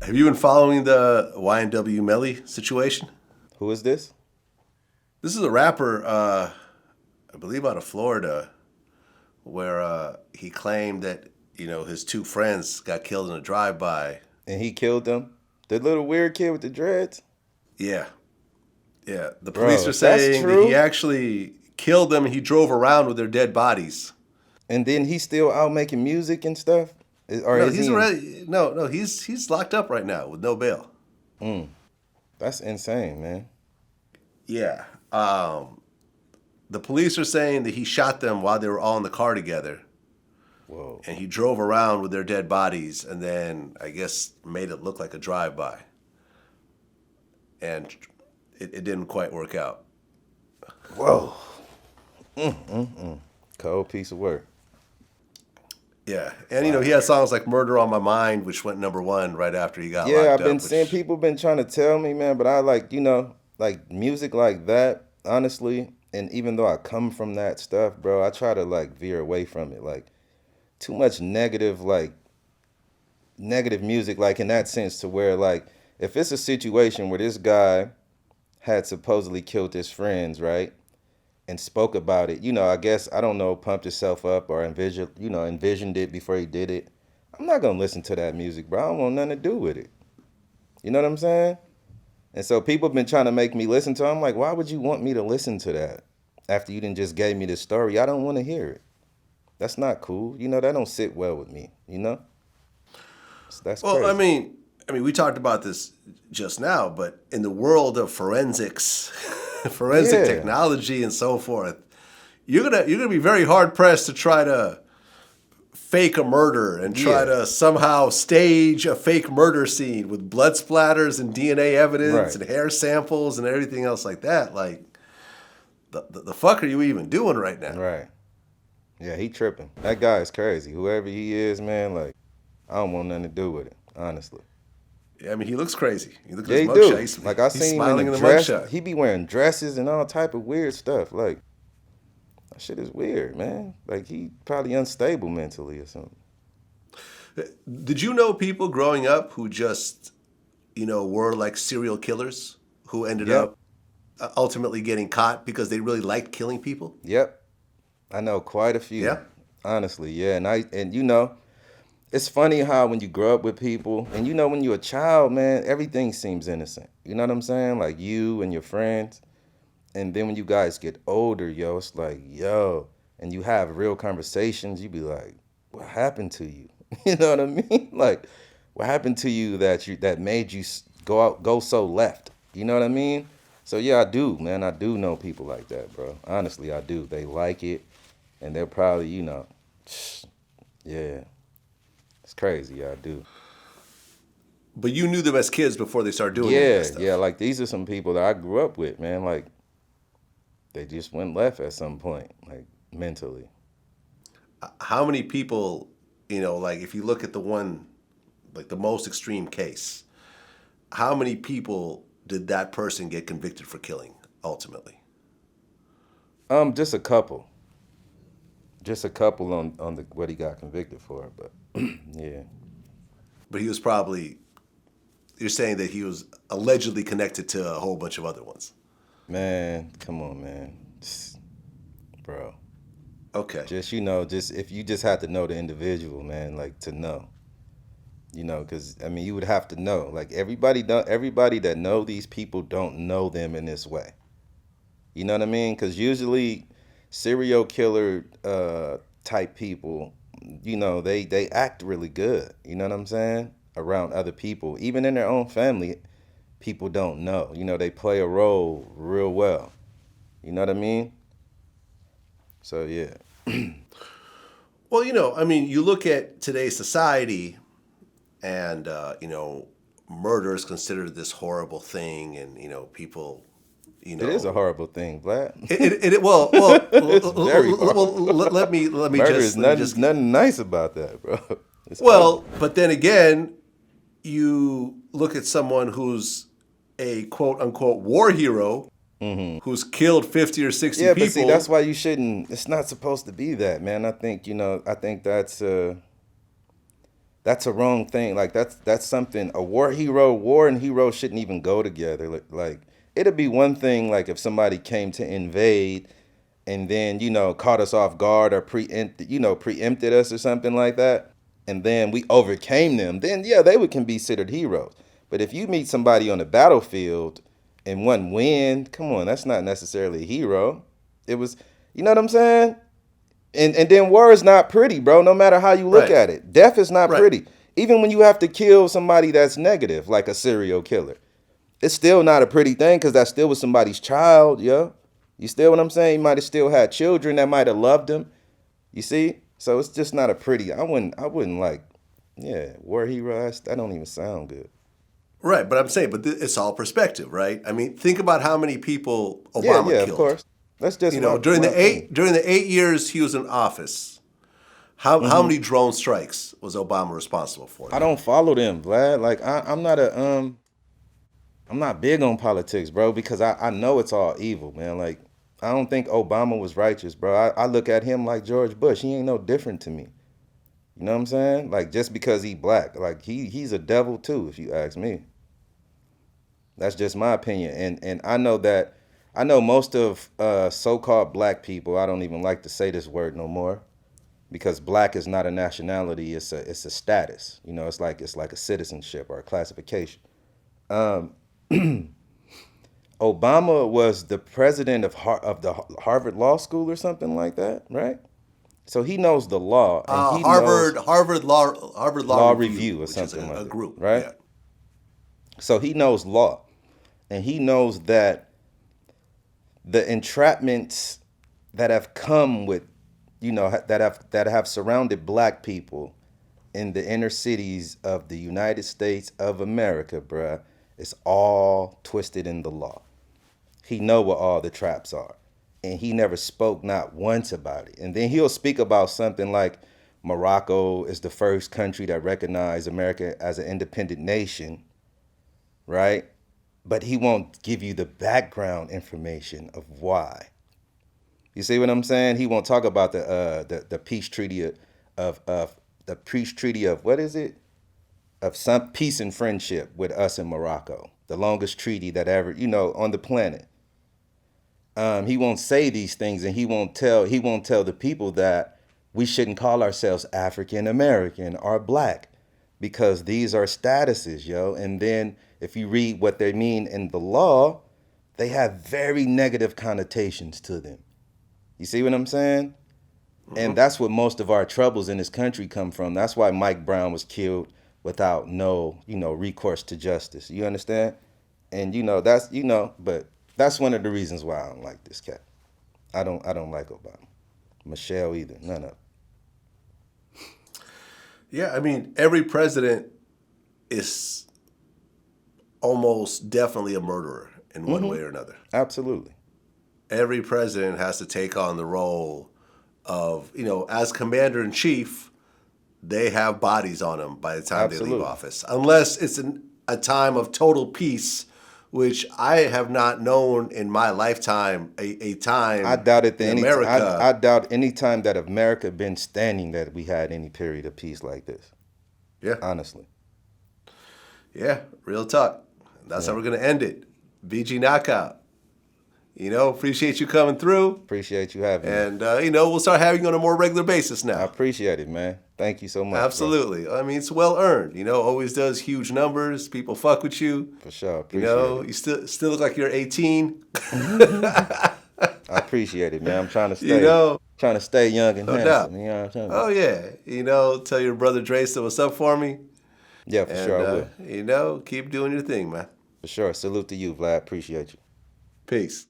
Have you been following the YNW Melly situation? Who is this? This is a rapper, I believe out of Florida, where he claimed that, his two friends got killed in a drive-by. And he killed them? The little weird kid with the dreads? Yeah. Yeah. The Bro, police are if that's saying that he true, actually killed them and he drove around with their dead bodies. and then he's still out making music and stuff? Or No, is he's he? already no, he's locked up right now with no bail. That's insane, man. Yeah. The police are saying that he shot them while they were all in the car together. Whoa. And he drove around with their dead bodies and then, I guess, made it look like a drive-by. And it didn't quite work out. Whoa. Cold piece of work. Yeah. And, he had songs like Murder on My Mind, which went #1 right after he got Yeah, locked I've been up. seeing people been trying to tell me, man, but I like music like that, honestly. And even though I come from that stuff, bro, I try to like veer away from it. Like too much negative music, like in that sense, to where like if it's a situation where this guy had supposedly killed his friends, right? And spoke about it, I guess, I don't know, pumped himself up or envisioned it before he did it. I'm not gonna listen to that music, bro. I don't want nothing to do with it. You know what I'm saying? And so people have been trying to make me listen to it. I'm like, why would you want me to listen to that after you didn't just gave me the story? I don't want to hear it. That's not cool. That don't sit well with me, That's Well, crazy. we talked about this just now, but in the world of forensics, forensic Yeah. technology and so forth, you're gonna be very hard pressed to try to fake a murder and try Yeah. to somehow stage a fake murder scene with blood splatters and DNA evidence Right. and hair samples and everything else like that. Like, the fuck are you even doing right now? Right. Yeah, he tripping. That guy is crazy. Whoever he is, man, like, I don't want nothing to do with it, honestly. Yeah, he looks crazy. You look at Yeah, his he mugshot. do. He's, Like I he's seen him smiling in in a the dress. mugshot. He be wearing dresses and all type of weird stuff. Like that shit is weird, man. Like he probably unstable mentally or something. Did you know people growing up who just, were like serial killers who ended Yep. up ultimately getting caught because they really liked killing people? Yep. I know quite a few. Yeah. Honestly, yeah. And it's funny how when you grow up with people and when you're a child, man, everything seems innocent. You know what I'm saying? Like you and your friends. And then when you guys get older, yo, it's like, yo, and you have real conversations, you be like, what happened to you? You know what I mean? Like, what happened to you that made you go so left? You know what I mean? So yeah, I do, man. I do know people like that, bro. Honestly, I do. They like it, and they're probably, yeah, it's crazy. Yeah, I do. But you knew them as kids before they started doing any of Yeah, that stuff. yeah. Like these are some people that I grew up with, man. Like they just went left at some point, like mentally. How many people, like if you look at the one, like the most extreme case, how many people did that person get convicted for killing ultimately? Just a couple. Just a couple on what he got convicted for, but yeah. But he was probably, you're saying that he was allegedly connected to a whole bunch of other ones. Man, come on, man. Bro. Okay. Just if you just have to know the individual, man, like to know. Because you would have to know. Like everybody that know these people don't know them in this way. You know what I mean? Because usually serial killer type people, they act really good. You know what I'm saying? Around other people, even in their own family, people don't know. They play a role real well. You know what I mean? So yeah. Well, you look at today's society and, murder is considered this horrible thing and, people, It is a horrible thing, Vlad. It's very horrible. let me Murder is just nothing nice about that, bro. It's well, but then again, you look at someone who's a quote unquote war hero who's killed 50 or 60 yeah, people. but see, that's why you shouldn't. It's not supposed to be that, man. I think that's That's a wrong thing. Like that's something a war and hero shouldn't even go together. Like it'd be one thing like if somebody came to invade and then, caught us off guard or preempted us or something like that, and then we overcame them, then yeah, they would can be considered heroes. But if you meet somebody on the battlefield and one win, come on, that's not necessarily a hero. It was, you know what I'm saying? And then war is not pretty, bro. No matter how you look Right. at it, death is not Right. pretty. Even when you have to kill somebody that's negative, like a serial killer, it's still not a pretty thing because that still was somebody's child, yo. You still what I'm saying? He might have still had children that might have loved him. You see? So it's just not a pretty. I wouldn't like, yeah, war hero. That don't even sound good. Right. But I'm saying, it's all perspective, right? I mean, think about how many people Yeah, Obama yeah, of killed. course. That's just During my the opinion. eight years he was in office, how many drone strikes was Obama responsible for I now? don't follow them, Vlad. Like I'm not big on politics, bro, because I know it's all evil, man. Like I don't think Obama was righteous, bro. I look at him like George Bush. He ain't no different to me. You know what I'm saying? Like just because he black, like he's a devil too, if you ask me. That's just my opinion. And I know most of so-called black people, I don't even like to say this word no more because black is not a nationality, it's a status. It's like a citizenship or a classification. Um, Obama was the president of the Harvard Law School or something like that, right? So he knows the law and he knows Harvard Law law Review, review or which is something a like that, group. right? Yeah. So he knows law and he knows that the entrapments that have come with, that have surrounded black people in the inner cities of the United States of America, bruh, it's all twisted in the law. He know what all the traps are. And he never spoke not once about it. And then he'll speak about something like Morocco is the first country that recognized America as an independent nation, right? But he won't give you the background information of why. You see what I'm saying? He won't talk about the peace treaty of the peace treaty of what is it? Of some peace and friendship with us in Morocco, the longest treaty that ever on the planet. He won't say these things, and he won't tell the people that we shouldn't call ourselves African American or black because these are statuses, yo. And then if you read what they mean in the law, they have very negative connotations to them. You see what I'm saying? And that's what most of our troubles in this country come from. That's why Mike Brown was killed without no, recourse to justice. You understand? And but that's one of the reasons why I don't like this cat. I don't like Obama. Michelle either. None of them. Yeah, I mean, every president is almost definitely a murderer in one way or another. Absolutely. Every president has to take on the role of, as commander in chief, they have bodies on them by the time they leave Absolutely. office. Unless it's a time of total peace, which I have not known in my lifetime a I time doubt it. in I America. doubt any time that America been standing that we had any period of peace like this. Yeah, Honestly. yeah, real talk. That's Yeah. how we're going to end it. BG Knockout. Appreciate you coming through. Appreciate you having me. And, we'll start having you on a more regular basis I now. appreciate it, man. Thank you so much. Bro. Absolutely. I mean, it's well earned. Always does huge numbers. People fuck with you. For sure. Appreciate it. You still look like you're 18. I appreciate it, man. I'm trying to You stay know, trying to stay young and no doubt. handsome. You know what I'm saying? Oh yeah. Tell your brother Drayson what's up for me. Yeah, for And sure I will. keep doing your thing, man. For sure. Salute to you, Vlad. Appreciate you. Peace.